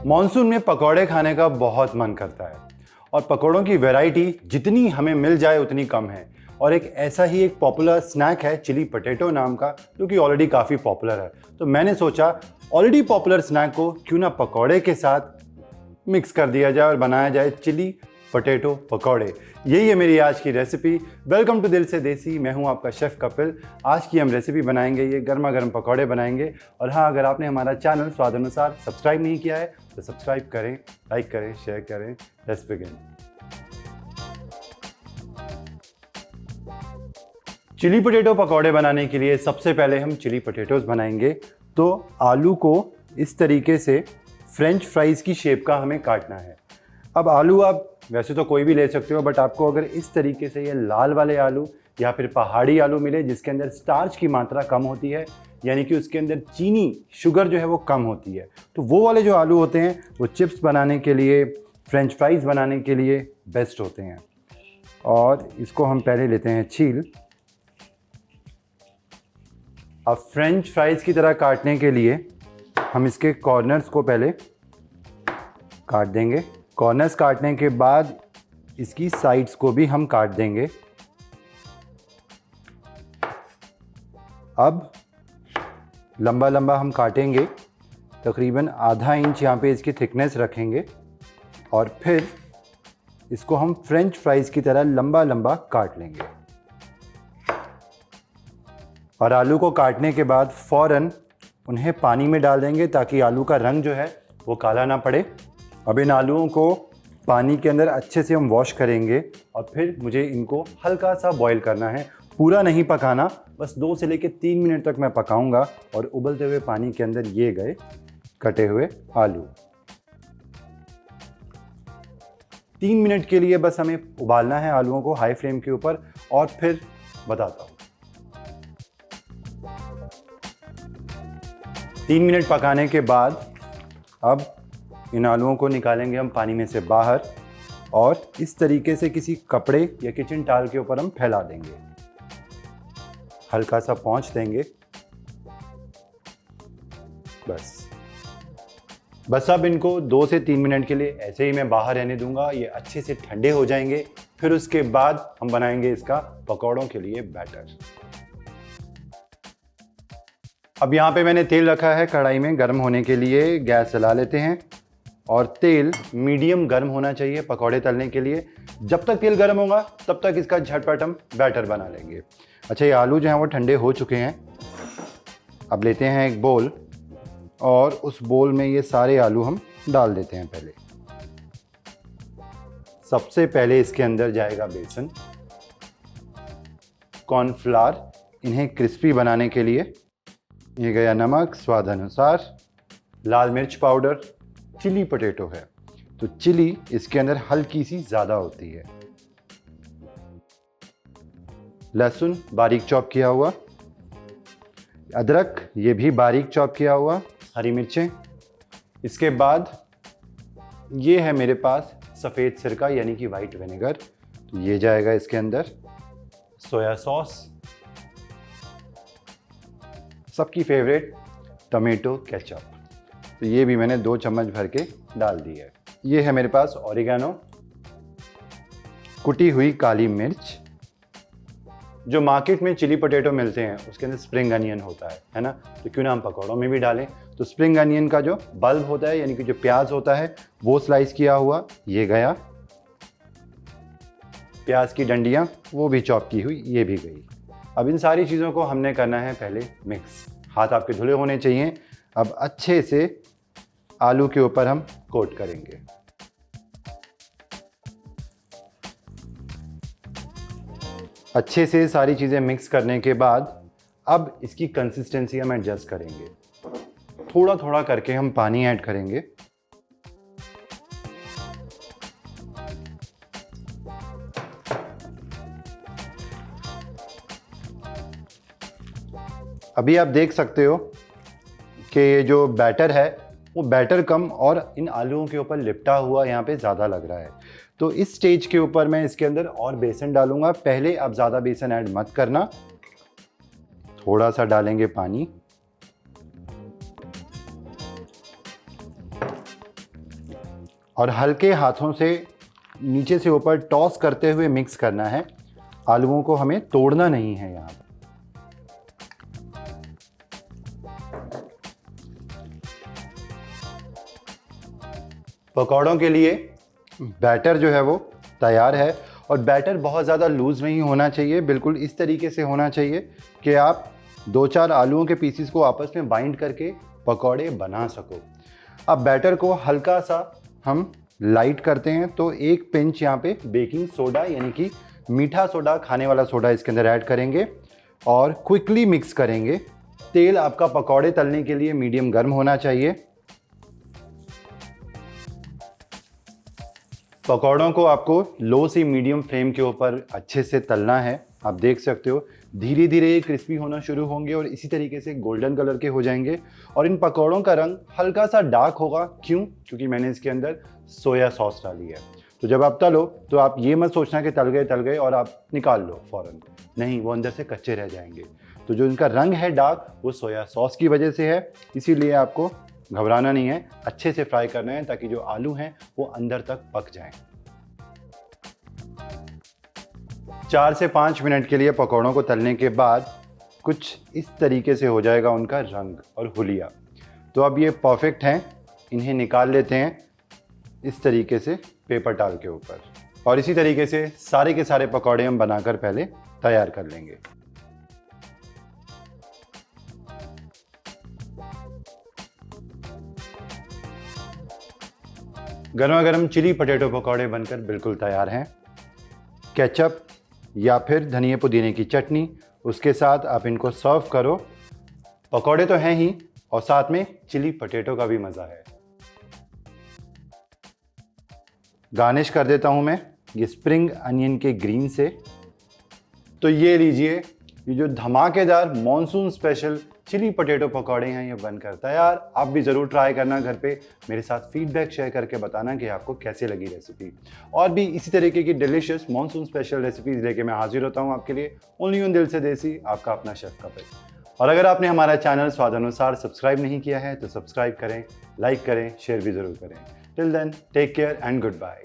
Monsoon में पकौड़े खाने का बहुत मन करता है और पकौड़ों की वैरायटी जितनी हमें मिल जाए उतनी कम है। और एक ऐसा ही एक पॉपुलर स्नैक है चिली पोटैटो नाम का, जो कि ऑलरेडी काफ़ी पॉपुलर है। तो मैंने सोचा ऑलरेडी पॉपुलर स्नैक को क्यों ना पकौड़े के साथ मिक्स कर दिया जाए और बनाया जाए चिली पोटैटो पकौड़े। यही है मेरी आज की रेसिपी। वेलकम टू दिल से देसी, मैं हूं आपका शेफ़ कपिल। आज की हम रेसिपी बनाएंगे, ये गर्मा गर्म पकौड़े बनाएंगे। और हाँ, अगर आपने हमारा चैनल स्वाद अनुसार सब्सक्राइब नहीं किया है तो सब्सक्राइब करें, लाइक करें, शेयर करें। Let's begin. चिली पोटैटो पकौड़े बनाने के लिए सबसे पहले हम चिली पोटैटोज बनाएंगे। तो आलू को इस तरीके से फ्रेंच फ्राइज़ की शेप का हमें काटना है। अब आलू आप वैसे तो कोई भी ले सकते हो, बट आपको अगर इस तरीके से ये लाल वाले आलू या फिर पहाड़ी आलू मिले जिसके अंदर स्टार्च की मात्रा कम होती है, यानी कि उसके अंदर चीनी शुगर जो है वो कम होती है, तो वो वाले जो आलू होते हैं वो चिप्स बनाने के लिए, फ्रेंच फ्राइज़ बनाने के लिए बेस्ट होते हैं। और इसको हम पहले लेते हैं छील। अब फ्रेंच फ्राइज़ की तरह काटने के लिए हम इसके कॉर्नर्स को पहले काट देंगे। कॉर्नर्स काटने के बाद इसकी साइड्स को भी हम काट देंगे। अब लंबा लंबा हम काटेंगे, तकरीबन आधा इंच यहाँ पे इसकी थिकनेस रखेंगे और फिर इसको हम फ्रेंच फ्राइज़ की तरह लंबा लंबा काट लेंगे। और आलू को काटने के बाद फ़ौरन उन्हें पानी में डाल देंगे ताकि आलू का रंग जो है वो काला ना पड़े। अब इन आलूओं को पानी के अंदर अच्छे से हम वॉश करेंगे और फिर मुझे इनको हल्का सा बॉईल करना है, पूरा नहीं पकाना, बस 2 से लेकर 3 मिनट तक मैं पकाऊंगा। और उबलते हुए पानी के अंदर ये गए कटे हुए आलू। 3 मिनट के लिए बस हमें उबालना है आलूओं को हाई फ्लेम के ऊपर, और फिर बताता हूँ। 3 मिनट पकाने के बाद अब इन आलूओं को निकालेंगे हम पानी में से बाहर और इस तरीके से किसी कपड़े या किचन टाल के ऊपर हम फैला देंगे, हल्का सा पोंछ देंगे। बस अब इनको 2 से 3 मिनट के लिए ऐसे ही मैं बाहर रहने दूंगा, ये अच्छे से ठंडे हो जाएंगे। फिर उसके बाद हम बनाएंगे इसका पकौड़ों के लिए बैटर। अब यहाँ पे मैंने तेल रखा है कढ़ाई में गर्म होने के लिए। गैस जला लेते हैं और तेल मीडियम गर्म होना चाहिए पकौड़े तलने के लिए। जब तक तेल गर्म होगा तब तक इसका झटपट हम बैटर बना लेंगे। अच्छा, ये आलू जो हैं वो ठंडे हो चुके हैं। अब लेते हैं एक बोल और उस बोल में ये सारे आलू हम डाल देते हैं। पहले सबसे पहले इसके अंदर जाएगा बेसन, कॉर्नफ्लावर, इन्हें क्रिस्पी बनाने के लिए। ये गया नमक स्वाद अनुसार, लाल मिर्च पाउडर, चिली पोटैटो है तो चिली इसके अंदर हल्की सी ज़्यादा होती है, लहसुन बारीक चॉप किया हुआ, अदरक ये भी बारीक चॉप किया हुआ, हरी मिर्चें। इसके बाद ये है मेरे पास सफ़ेद सिरका यानी कि वाइट विनेगर, तो ये जाएगा इसके अंदर। सोया सॉस, सबकी फेवरेट टमेटो केचप, तो ये भी मैंने 2 चम्मच भर के डाल दी है। ये है मेरे पास ऑरिगेनो, कुटी हुई काली मिर्च। जो मार्केट में चिली पोटैटो मिलते हैं उसके अंदर स्प्रिंग अनियन होता है ना, तो क्यों ना हम पकौड़ों में भी डालें। तो स्प्रिंग अनियन का जो बल्ब होता है यानी कि जो प्याज होता है वो स्लाइस किया हुआ ये गया, प्याज की डंडियाँ वो भी चॉप की हुई ये भी गई। अब इन सारी चीज़ों को हमने करना है पहले मिक्स। हाथ आपके धुले होने चाहिए। अब अच्छे से आलू के ऊपर हम कोट करेंगे। अच्छे से सारी चीज़ें मिक्स करने के बाद अब इसकी कंसिस्टेंसी हम एडजस्ट करेंगे। थोड़ा थोड़ा करके हम पानी ऐड करेंगे। अभी आप देख सकते हो कि ये जो बैटर है वो बैटर कम और इन आलूओं के ऊपर लिपटा हुआ यहाँ पे ज़्यादा लग रहा है। तो इस स्टेज के ऊपर मैं इसके अंदर और बेसन डालूंगा। पहले आप ज़्यादा बेसन ऐड मत करना, थोड़ा सा डालेंगे पानी। और हल्के हाथों से नीचे से ऊपर टॉस करते हुए मिक्स करना है। आलूओं को हमें तोड़ना नहीं है यहाँ पर। पकौड़ों के लिए बैटर जो है वो तैयार है और बैटर बहुत ज़्यादा लूज़ नहीं होना चाहिए, बिल्कुल इस तरीके से होना चाहिए कि आप 2-4 आलूओं के पीसीस को आपस में बाइंड करके पकौड़े बना सको। अब बैटर को हल्का सा हम लाइट करते हैं, तो 1 पिंच यहाँ पे बेकिंग सोडा यानी कि मीठा सोडा, खाने वाला सोडा इसके अंदर ऐड करेंगे और क्विकली मिक्स करेंगे। तेल आपका पकौड़े तलने के लिए मीडियम गर्म होना चाहिए। पकौड़ों को आपको लो से मीडियम फ्लेम के ऊपर अच्छे से तलना है। आप देख सकते हो धीरे धीरे ये क्रिस्पी होना शुरू होंगे और इसी तरीके से गोल्डन कलर के हो जाएंगे और इन पकौड़ों का रंग हल्का सा डार्क होगा। क्यों? क्योंकि मैंने इसके अंदर सोया सॉस डाली है। तो जब आप तलो तो आप ये मत सोचना कि तल गए और आप निकाल लो फ़ौरन, नहीं, वो अंदर से कच्चे रह जाएंगे। तो जो इनका रंग है डार्क, वो सोया सॉस की वजह से है, इसीलिए आपको घबराना नहीं है, अच्छे से फ्राई करना है ताकि जो आलू हैं वो अंदर तक पक जाएं। 4 से 5 मिनट के लिए पकौड़ों को तलने के बाद कुछ इस तरीके से हो जाएगा उनका रंग और हुलिया। तो अब ये परफेक्ट हैं, इन्हें निकाल लेते हैं इस तरीके से पेपर टॉवल के ऊपर और इसी तरीके से सारे के सारे पकौड़े हम बनाकर पहले तैयार कर लेंगे। गर्मा गर्म चिली पटेटो पकौड़े बनकर बिल्कुल तैयार हैं। केचप या फिर धनिया पुदीने की चटनी, उसके साथ आप इनको सर्व करो। पकौड़े तो हैं ही और साथ में चिली पटेटो का भी मज़ा है। गार्निश कर देता हूं मैं ये स्प्रिंग अनियन के ग्रीन से। तो ये लीजिए, ये जो धमाकेदार मॉनसून स्पेशल चिली पटेटो पकौड़े हैं ये बनकर तैयार। आप भी ज़रूर ट्राई करना घर पे, मेरे साथ फीडबैक शेयर करके बताना कि आपको कैसे लगी रेसिपी। और भी इसी तरीके की डिलीशियस मॉनसून स्पेशल रेसिपीज़ लेके मैं हाजिर होता हूँ आपके लिए। ओनली ऑन दिल से देसी, आपका अपना शेफ कपिल। और अगर आपने हमारा चैनल स्वादानुसार सब्सक्राइब नहीं किया है तो सब्सक्राइब करें, लाइक करें, शेयर भी ज़रूर करें। Till then, take care and good bye.